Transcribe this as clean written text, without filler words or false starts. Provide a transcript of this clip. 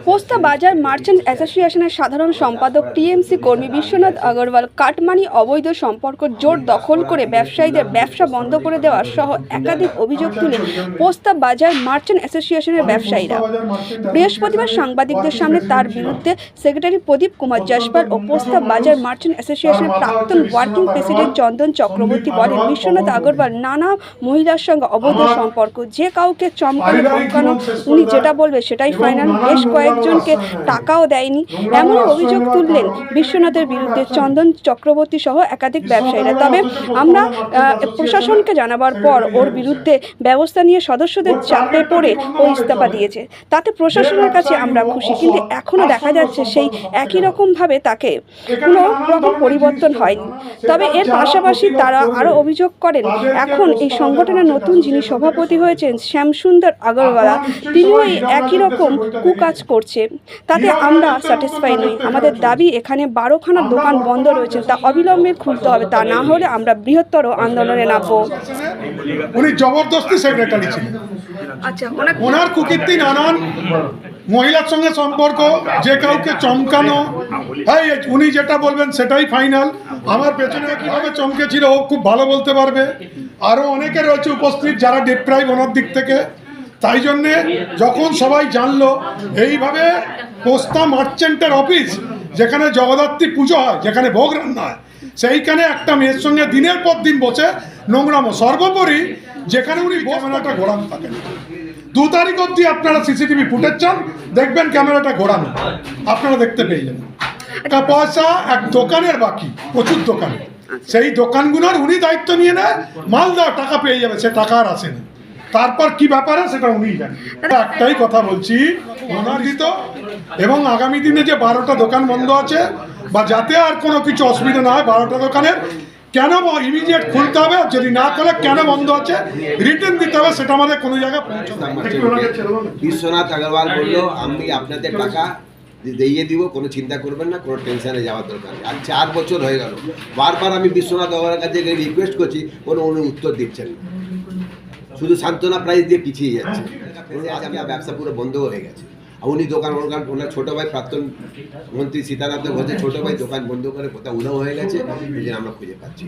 পোস্তা বাজার মার্চেন্ট অ্যাসোসিয়েশনের সাধারণ সম্পাদক টিএমসি কর্মী বিশ্বনাথ আগরওয়াল কাটমানি অবৈধ সম্পর্ক জোর দখল করে ব্যবসায়ীদের ব্যবসা বন্ধ করে দেওয়ার সহ একাধিক অভিযোগ তুলে পোস্তা বাজার মার্চেন্ট অ্যাসোসিয়েশনের ব্যবসায়ীরা বৃহস্পতিবার সাংবাদিকদের সামনে তার বিরুদ্ধে সেক্রেটারি প্রদীপ কুমার জয়সওয়াল ও পোস্তা বাজার মার্চেন্ট অ্যাসোসিয়েশনের প্রাক্তন ওয়ার্কিং প্রেসিডেন্ট চন্দন চক্রবর্তী বলেন, বিশ্বনাথ আগরওয়াল নানা মহিলার সঙ্গে অবৈধ সম্পর্ক, যে কাউকে চমকানো উনি যেটা বলবে সেটাই ফাইনাল, বেশ কয়েকজনকে টাকাও দেয়নি, এমন অভিযোগ তুললেন বিশ্বনাথের বিরুদ্ধে চন্দন চক্রবর্তী সহ একাধিক ব্যবসায়ীরা। তবে আমরা প্রশাসনকে জানাবার পর ওর বিরুদ্ধে ব্যবস্থা নিয়ে সদস্যদের চাপে পড়ে ও ইস্তফা দিয়েছে। তাতে প্রশাসনের কাছে আমরা খুশি, কিন্তু এখনও দেখা যাচ্ছে সেই একই রকমভাবে তাকে কোনো রকম পরিবর্তন হয়নি। তবে এর পাশাপাশি তারা আরও অভিযোগ করেন, এখন এই সংগঠনের নতুন যিনি সভাপতি হয়েছেন শ্যামসুন্দর আগরওয়ালা, তিনিও এই একই রকম কুকাজ করছে। তাতে আমরা স্যাটিসফাই নই। আমাদের দাবি, এখানে 12খানা দোকান বন্ধ রয়েছে, তা অবিলম্বে খুলতে হবে, তা না হলে আমরা বৃহত্তর আন্দোলনে নামবো। উনি জবরদস্তি সেক্রেটারি ছিলেন। আচ্ছা, ওনার কুকীর্তি নানান মহিলার সঙ্গে সম্পর্ক, যে কাউকে চমকানো, হ্যাঁ উনি যেটা বলবেন সেটাই ফাইনাল। আমার পেছনে কীভাবে চমকেছিল ও খুব ভালো বলতে পারবে। আরও অনেকে রয়েছে উপস্থিত যারা ডিপ্রাইভ ওনার দিক থেকে। তাই জন্যে যখন সবাই জানলো এইভাবে পোস্তা মার্চেন্টের অফিস, যেখানে জগদ্ধাত্রী পুজো হয়, যেখানে ভোগ রান্না হয়, সেইখানে একটা মেয়ের সঙ্গে দিনের পর দিন বসে নোংরামো, সর্বোপরি যেখানে উনি ক্যামেরাটা ঘোরানো থাকেন। 2 তারিখ অবধি আপনারা সিসিটিভি ফুটেজ চান, দেখবেন ক্যামেরাটা ঘোরানো, আপনারা দেখতে পেয়ে যাবেন। টাকা পয়সা এক দোকানের বাকি, প্রচুর দোকানে, সেই দোকানগুলোর উনি দায়িত্ব নিয়ে নেয়, মাল দাও টাকা পেয়ে যাবে, সে টাকা আর আসেনি। তারপর কি ব্যাপারে সেটা উনিই জানেন। একটাই কথা বলছি, অনার্জিত এবং আগামী দিনে যে 12টা দোকান বন্ধ আছে, বা যাতে আর কোনো কিছু অসুবিধা না হয়, 12টা দোকানের কেন ইমিডিয়েট খুলতে হবে, যদি না করে কেন বন্ধ আছে রিটার্ন দিতে হবে, সেটা আমাদের কোনো জায়গায় পৌঁছাতে হবে। বিশ্বনাথ আগরওয়াল বললো, আমি আপনাদের টাকা দিয়ে দিব, কোনো চিন্তা করবেন না, কোনো টেনশনে যাওয়ার দরকার নেই। আর 4 বছর হয়ে গেল, বারবার আমি বিশ্বনাথ আগরওয়ালের কাছে রিকোয়েস্ট করছি, উনি উত্তর দিচ্ছেন না, শুধু সান্ত্বনা প্রাইজ দিয়ে পিছিয়ে যাচ্ছে। আজকে ব্যবসা পুরো বন্ধ হয়ে গেছে। উনি দোকান ওনার ছোটো ভাই প্রাক্তন মন্ত্রী সীতারাম ঘোষের ছোটো ভাই দোকান বন্ধ করে কোথাও উধাও হয়ে গেছে, এই জন্য আমরা খুঁজে পাচ্ছি।